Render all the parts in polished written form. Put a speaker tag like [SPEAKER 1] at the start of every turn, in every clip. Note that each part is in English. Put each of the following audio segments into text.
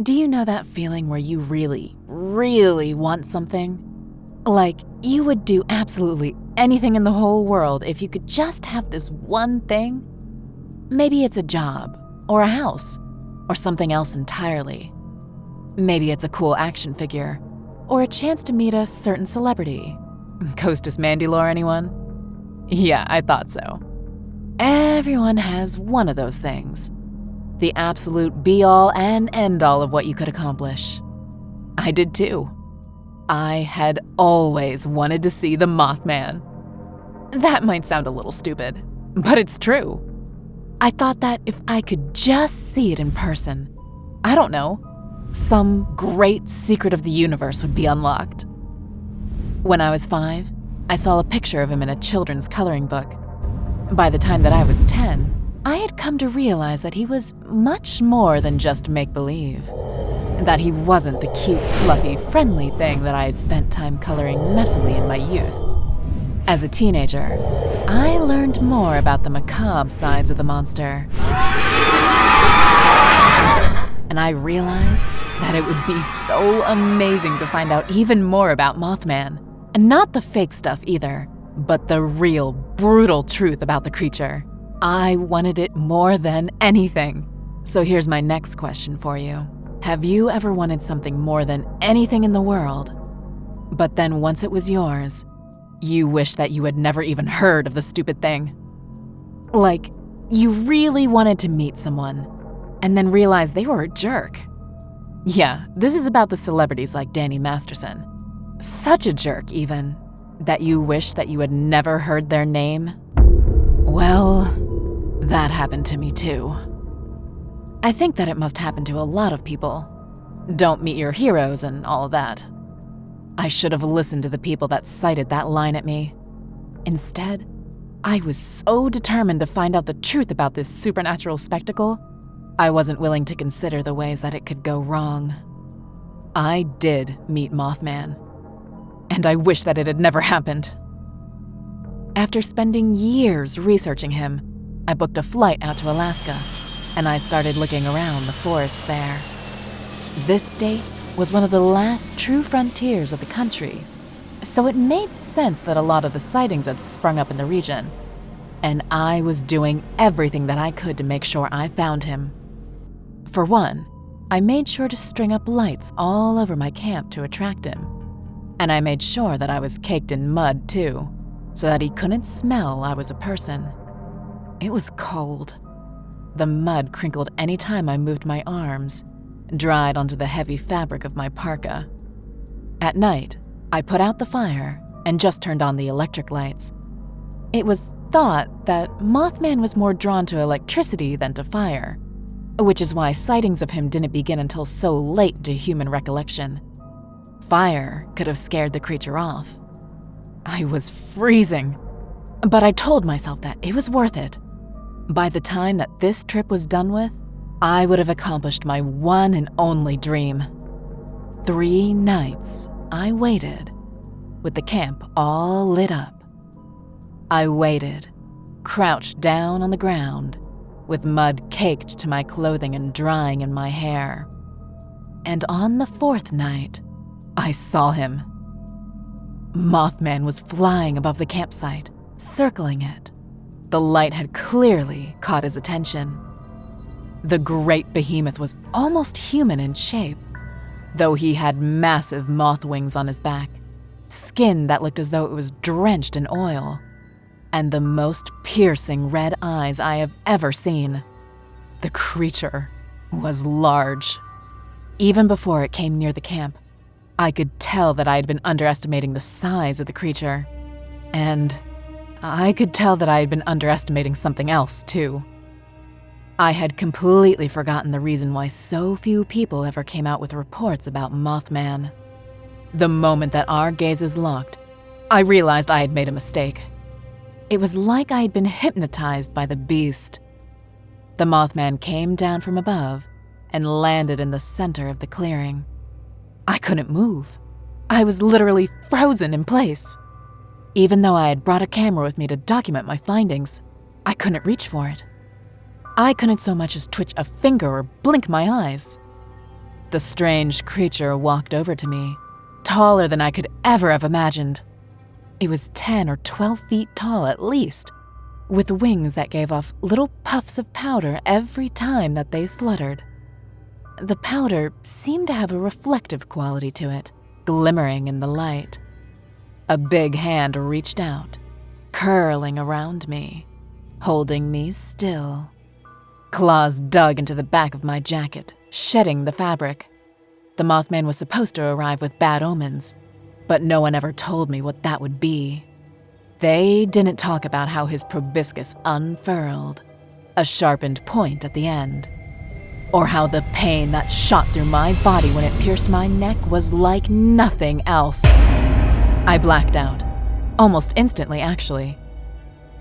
[SPEAKER 1] Do you know that feeling where you really, really want something? Like, you would do absolutely anything in the whole world if you could just have this one thing? Maybe it's a job, or a house, or something else entirely. Maybe it's a cool action figure, or a chance to meet a certain celebrity. Costas Mandylor, anyone? Yeah, I thought so. Everyone has one of those things. The absolute be-all and end-all of what you could accomplish. I did too. I had always wanted to see the Mothman. That might sound a little stupid, but it's true. I thought that if I could just see it in person, I don't know, some great secret of the universe would be unlocked. When I was 5, I saw a picture of him in a children's coloring book. By the time that I was 10, I had come to realize that he was much more than just make-believe. That he wasn't the cute, fluffy, friendly thing that I had spent time coloring messily in my youth. As a teenager, I learned more about the macabre sides of the monster. And I realized that it would be so amazing to find out even more about Mothman. And not the fake stuff either, but the real, brutal truth about the creature. I wanted it more than anything. So here's my next question for you. Have you ever wanted something more than anything in the world, but then once it was yours, you wish that you had never even heard of the stupid thing? Like, you really wanted to meet someone, and then realized they were a jerk. Yeah, this is about the celebrities like Danny Masterson. Such a jerk, even, that you wish that you had never heard their name? Well, that happened to me too. I think that it must happen to a lot of people. Don't meet your heroes and all of that. I should have listened to the people that cited that line at me. Instead, I was so determined to find out the truth about this supernatural spectacle, I wasn't willing to consider the ways that it could go wrong. I did meet Mothman, and I wish that it had never happened. After spending years researching him, I booked a flight out to Alaska, and I started looking around the forests there. This state was one of the last true frontiers of the country, so it made sense that a lot of the sightings had sprung up in the region, and I was doing everything that I could to make sure I found him. For one, I made sure to string up lights all over my camp to attract him, and I made sure that I was caked in mud too, so that he couldn't smell I was a person. It was cold. The mud crinkled any time I moved my arms, dried onto the heavy fabric of my parka. At night, I put out the fire and just turned on the electric lights. It was thought that Mothman was more drawn to electricity than to fire, which is why sightings of him didn't begin until so late into human recollection. Fire could have scared the creature off. I was freezing, but I told myself that it was worth it. By the time that this trip was done with, I would have accomplished my one and only dream. 3 nights I waited, with the camp all lit up. I waited, crouched down on the ground, with mud caked to my clothing and drying in my hair. And on the 4th night, I saw him. Mothman was flying above the campsite, circling it. The light had clearly caught his attention. The great behemoth was almost human in shape, though he had massive moth wings on his back, skin that looked as though it was drenched in oil, and the most piercing red eyes I have ever seen. The creature was large. Even before it came near the camp, I could tell that I had been underestimating the size of the creature, and I could tell that I had been underestimating something else, too. I had completely forgotten the reason why so few people ever came out with reports about Mothman. The moment that our gazes locked, I realized I had made a mistake. It was like I had been hypnotized by the beast. The Mothman came down from above and landed in the center of the clearing. I couldn't move. I was literally frozen in place. Even though I had brought a camera with me to document my findings, I couldn't reach for it. I couldn't so much as twitch a finger or blink my eyes. The strange creature walked over to me, taller than I could ever have imagined. It was 10 or 12 feet tall at least, with wings that gave off little puffs of powder every time that they fluttered. The powder seemed to have a reflective quality to it, glimmering in the light. A big hand reached out, curling around me, holding me still. Claws dug into the back of my jacket, shedding the fabric. The Mothman was supposed to arrive with bad omens, but no one ever told me what that would be. They didn't talk about how his proboscis unfurled, a sharpened point at the end, or how the pain that shot through my body when it pierced my neck was like nothing else. I blacked out, almost instantly actually.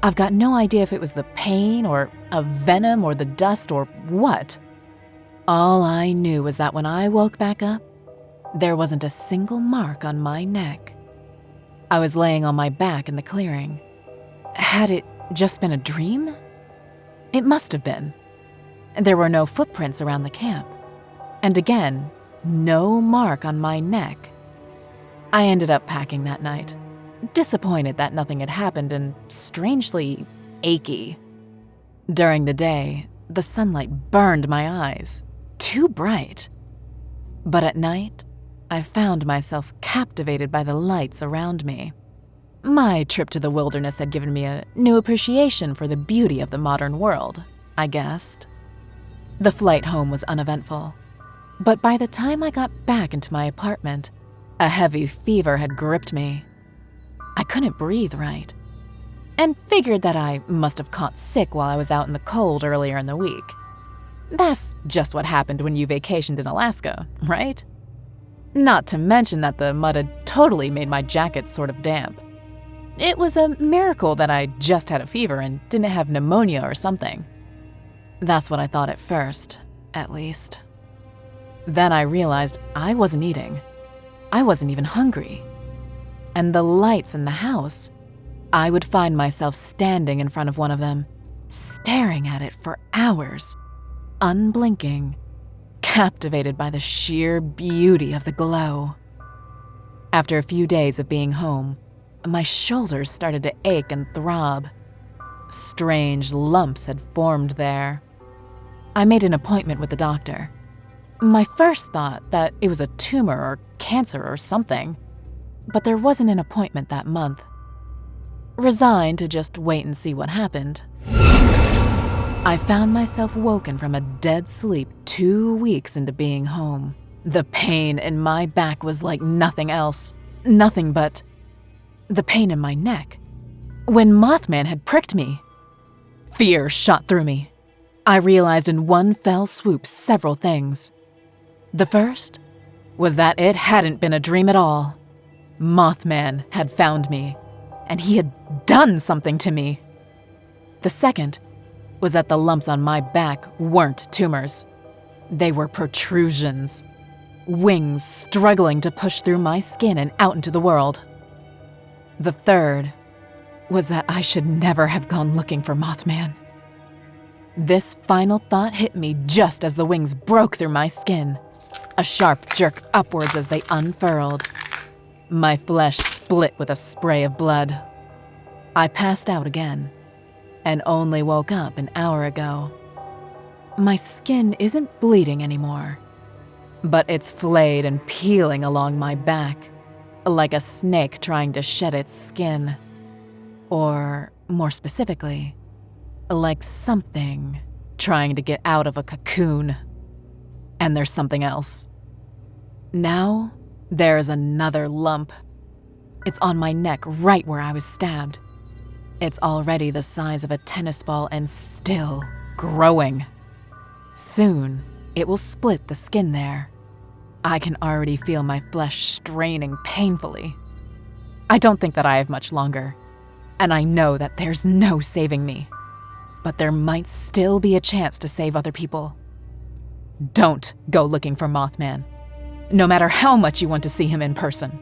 [SPEAKER 1] I've got no idea if it was the pain or a venom or the dust or what. All I knew was that when I woke back up, there wasn't a single mark on my neck. I was laying on my back in the clearing. Had it just been a dream? It must have been. There were no footprints around the camp. And again, no mark on my neck. I ended up packing that night, disappointed that nothing had happened and strangely achy. During the day, the sunlight burned my eyes, too bright. But at night, I found myself captivated by the lights around me. My trip to the wilderness had given me a new appreciation for the beauty of the modern world, I guessed. The flight home was uneventful, but by the time I got back into my apartment, a heavy fever had gripped me. I couldn't breathe right, and figured that I must have caught sick while I was out in the cold earlier in the week. That's just what happened when you vacationed in Alaska, right? Not to mention that the mud had totally made my jacket sort of damp. It was a miracle that I just had a fever and didn't have pneumonia or something. That's what I thought at first, at least. Then I realized I wasn't eating. I wasn't even hungry. And the lights in the house, I would find myself standing in front of one of them, staring at it for hours, unblinking, captivated by the sheer beauty of the glow. After a few days of being home, my shoulders started to ache and throb. Strange lumps had formed there. I made an appointment with the doctor. My first thought that it was a tumor or cancer or something, but there wasn't an appointment that month. Resigned to just wait and see what happened, I found myself woken from a dead sleep 2 weeks into being home. The pain in my back was like nothing else, nothing but the pain in my neck. When Mothman had pricked me, fear shot through me. I realized in one fell swoop several things. The first was that it hadn't been a dream at all. Mothman had found me, and he had done something to me. The second was that the lumps on my back weren't tumors. They were protrusions, wings struggling to push through my skin and out into the world. The third was that I should never have gone looking for Mothman. This final thought hit me just as the wings broke through my skin, a sharp jerk upwards as they unfurled. My flesh split with a spray of blood. I passed out again, and only woke up an hour ago. My skin isn't bleeding anymore, but it's flayed and peeling along my back, like a snake trying to shed its skin. Or, more specifically, like something trying to get out of a cocoon. And there's something else. Now, there's another lump. It's on my neck right where I was stabbed. It's already the size of a tennis ball and still growing. Soon, it will split the skin there. I can already feel my flesh straining painfully. I don't think that I have much longer, and I know that there's no saving me. But there might still be a chance to save other people. Don't go looking for Mothman, no matter how much you want to see him in person.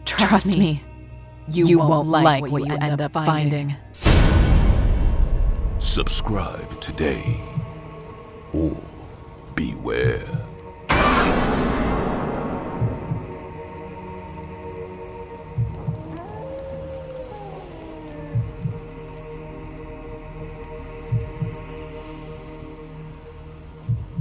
[SPEAKER 1] Trust me, you won't like what you end up finding.
[SPEAKER 2] Subscribe today, or beware.